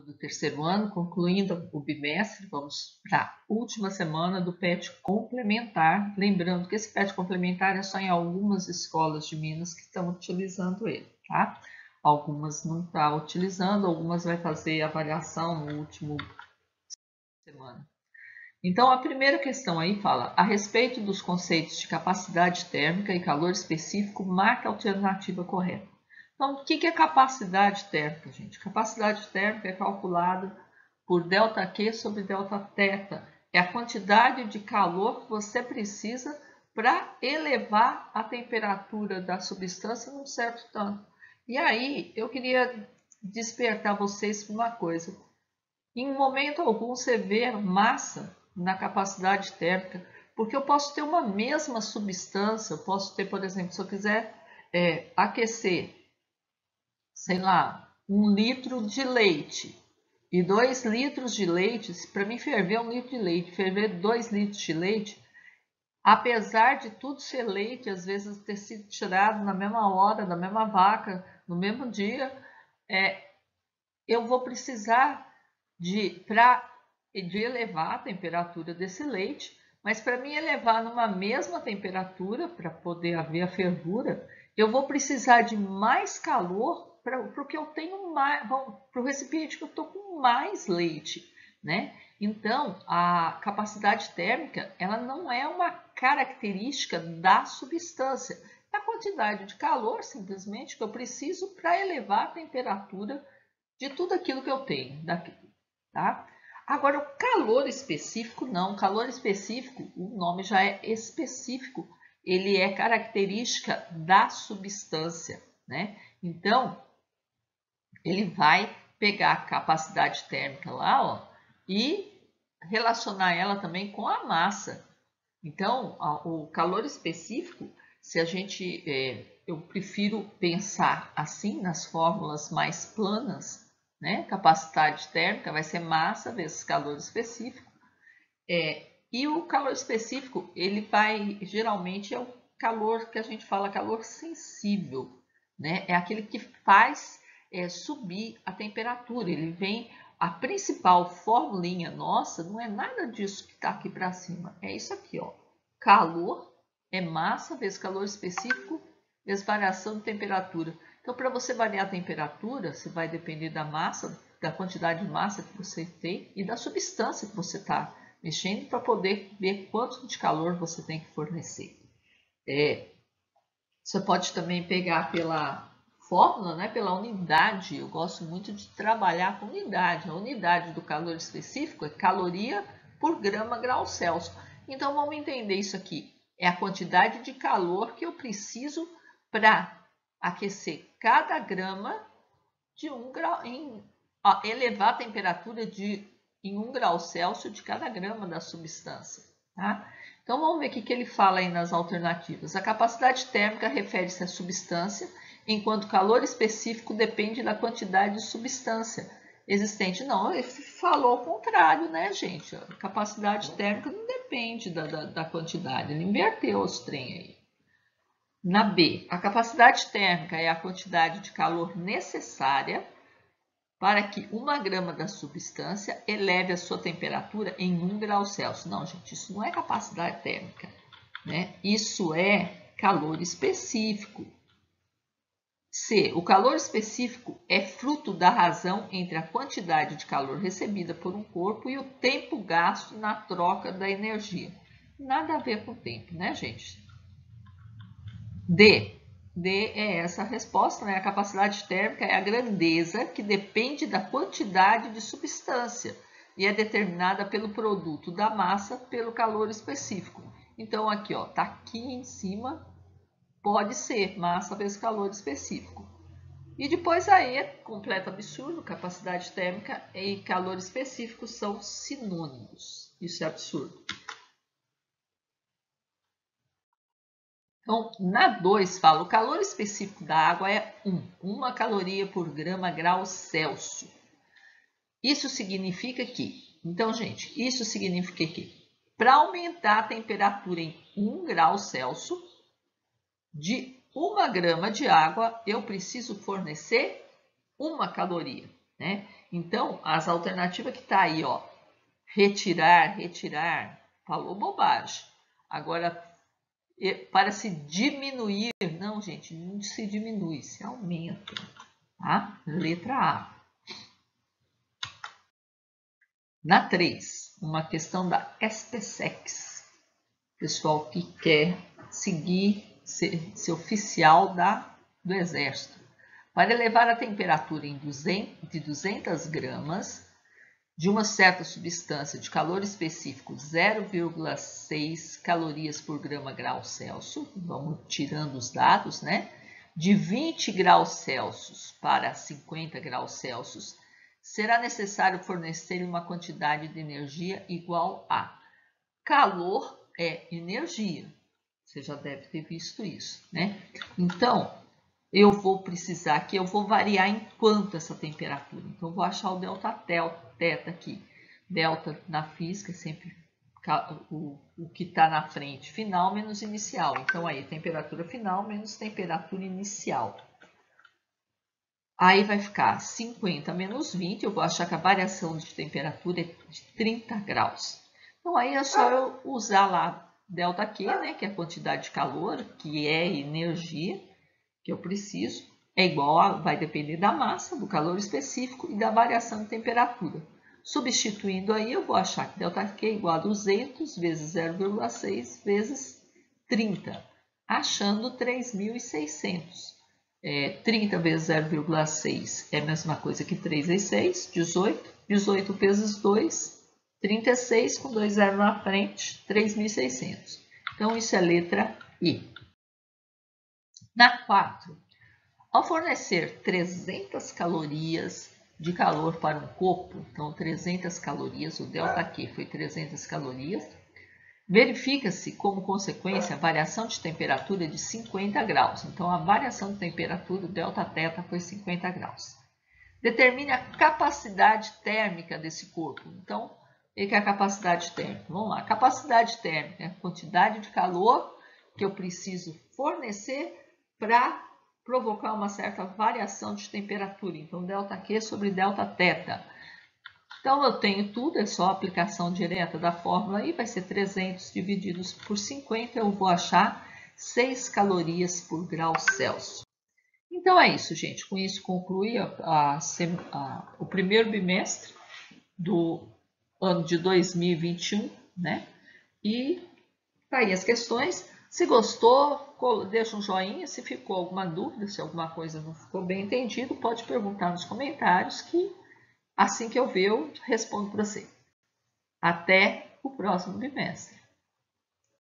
do terceiro ano, concluindo o bimestre, vamos para a última semana do PET complementar. Lembrando que esse PET complementar é só em algumas escolas de Minas que estão utilizando ele, tá? Algumas não estão utilizando, algumas vai fazer avaliação no último semana. Então, a primeira questão aí fala a respeito dos conceitos de capacidade térmica e calor específico, marca a alternativa correta. Então, o que é capacidade térmica, gente? Capacidade térmica é calculada por ΔQ sobre Δθ. É a quantidade de calor que você precisa para elevar a temperatura da substância num certo tanto. E aí, eu queria despertar vocês para uma coisa. Em momento algum você vê massa na capacidade térmica, porque eu posso ter uma mesma substância, eu posso ter, por exemplo, se eu quiser aquecer, sei lá, 1 litro de leite e 2 litros de leite, para mim ferver 1 litro de leite, ferver 2 litros de leite, apesar de tudo ser leite, às vezes ter sido tirado na mesma hora, da mesma vaca, no mesmo dia, eu vou precisar de elevar a temperatura desse leite, mas para mim elevar numa mesma temperatura, para poder haver a fervura, eu vou precisar de mais calor para o que eu tenho mais, para o recipiente que eu estou com mais leite, né? Então, a capacidade térmica, ela não é uma característica da substância, é a quantidade de calor, simplesmente, que eu preciso para elevar a temperatura de tudo aquilo que eu tenho daqui, tá? Agora, o calor específico, não. O calor específico, o nome já é específico. Ele é característica da substância, né? Então, ele vai pegar a capacidade térmica lá, ó, e relacionar ela também com a massa. Então, o calor específico, se a gente, eu prefiro pensar assim nas fórmulas mais planas, né? Capacidade térmica vai ser massa vezes calor específico. E o calor específico, ele vai, geralmente, é o calor que a gente fala calor sensível, né? É aquele que faz subir a temperatura. Ele vem, a principal formulinha nossa não é nada disso que está aqui para cima. É isso aqui, ó. Calor é massa vezes calor específico vezes variação de temperatura. Então, para você variar a temperatura, você vai depender da massa, da quantidade de massa que você tem e da substância que você está mexendo para poder ver quanto de calor você tem que fornecer. Você pode também pegar pela fórmula, né, pela unidade. Eu gosto muito de trabalhar com unidade. A unidade do calor específico é caloria por grama grau Celsius. Então, vamos entender isso aqui. É a quantidade de calor que eu preciso para aquecer cada grama de 1 grau, elevar a temperatura em 1 grau Celsius de cada grama da substância, tá? Então, vamos ver o que ele fala aí nas alternativas. A capacidade térmica refere-se à substância, enquanto o calor específico depende da quantidade de substância existente. Não, ele falou o contrário, né, gente? A capacidade térmica não depende da quantidade, ele inverteu os trem aí. Na B, a capacidade térmica é a quantidade de calor necessária para que 1 grama da substância eleve a sua temperatura em 1 grau Celsius. Não, gente, isso não é capacidade térmica, né? Isso é calor específico. C. O calor específico é fruto da razão entre a quantidade de calor recebida por um corpo e o tempo gasto na troca da energia. Nada a ver com o tempo, né, gente? D. D é essa a resposta, né? A capacidade térmica é a grandeza que depende da quantidade de substância e é determinada pelo produto da massa pelo calor específico. Então, aqui, ó, tá aqui em cima, pode ser massa vezes calor específico. E depois aí é completo absurdo, capacidade térmica e calor específico são sinônimos. Isso é absurdo. Então, na 2 fala, o calor específico da água é 1 caloria por grama grau Celsius. Isso significa que, então, gente, isso significa que para aumentar a temperatura em 1 grau Celsius, de 1 grama de água, eu preciso fornecer 1 caloria, né? Então, as alternativas que está aí, ó, retirar, falou bobagem. Agora, para se diminuir, não, gente, não se diminui, se aumenta, tá? Letra A. Na 3, uma questão da SPSEX. Pessoal que quer seguir, ser oficial do Exército. Para elevar a temperatura de 200 gramas de uma certa substância de calor específico 0,6 calorias por grama grau Celsius, vamos tirando os dados, né? De 20 graus Celsius para 50 graus Celsius, será necessário fornecer uma quantidade de energia igual a calor é energia. Você já deve ter visto isso, né? Então, eu vou precisar aqui, eu vou variar em quanto essa temperatura. Então, eu vou achar o delta teta aqui. Delta na física é sempre o que está na frente, final menos inicial. Então, aí, temperatura final menos temperatura inicial. Aí vai ficar 50 menos 20, eu vou achar que a variação de temperatura é de 30 graus. Então, aí é só eu usar lá ΔQ, né, que é a quantidade de calor, que é energia que eu preciso, é igual a, vai depender da massa, do calor específico e da variação de temperatura. Substituindo aí, eu vou achar que ΔQ é igual a 200 vezes 0,6 vezes 30, achando 3.600. 30 vezes 0,6 é a mesma coisa que 3 vezes 6, 18. 18 vezes 2, 36, com 2 zeros na frente, 3.600. Então, isso é a letra I. Na 4, ao fornecer 300 calorias de calor para um corpo, então 300 calorias, o ΔQ foi 300 calorias, verifica-se como consequência a variação de temperatura de 50 graus. Então, a variação de temperatura, o ΔT foi 50 graus. Determine a capacidade térmica desse corpo. Então, o que é a capacidade térmica? Vamos lá. Capacidade térmica é a quantidade de calor que eu preciso fornecer para provocar uma certa variação de temperatura. Então, ΔQ sobre ΔT. Então, eu tenho tudo, é só a aplicação direta da fórmula aí, vai ser 300 divididos por 50, eu vou achar 6 calorias por grau Celsius. Então, é isso, gente. Com isso, conclui o primeiro bimestre do ano de 2021, né? E tá aí as questões. Se gostou, deixa um joinha. Se ficou alguma dúvida, se alguma coisa não ficou bem entendido, pode perguntar nos comentários que assim que eu ver, eu respondo para você. Até o próximo bimestre.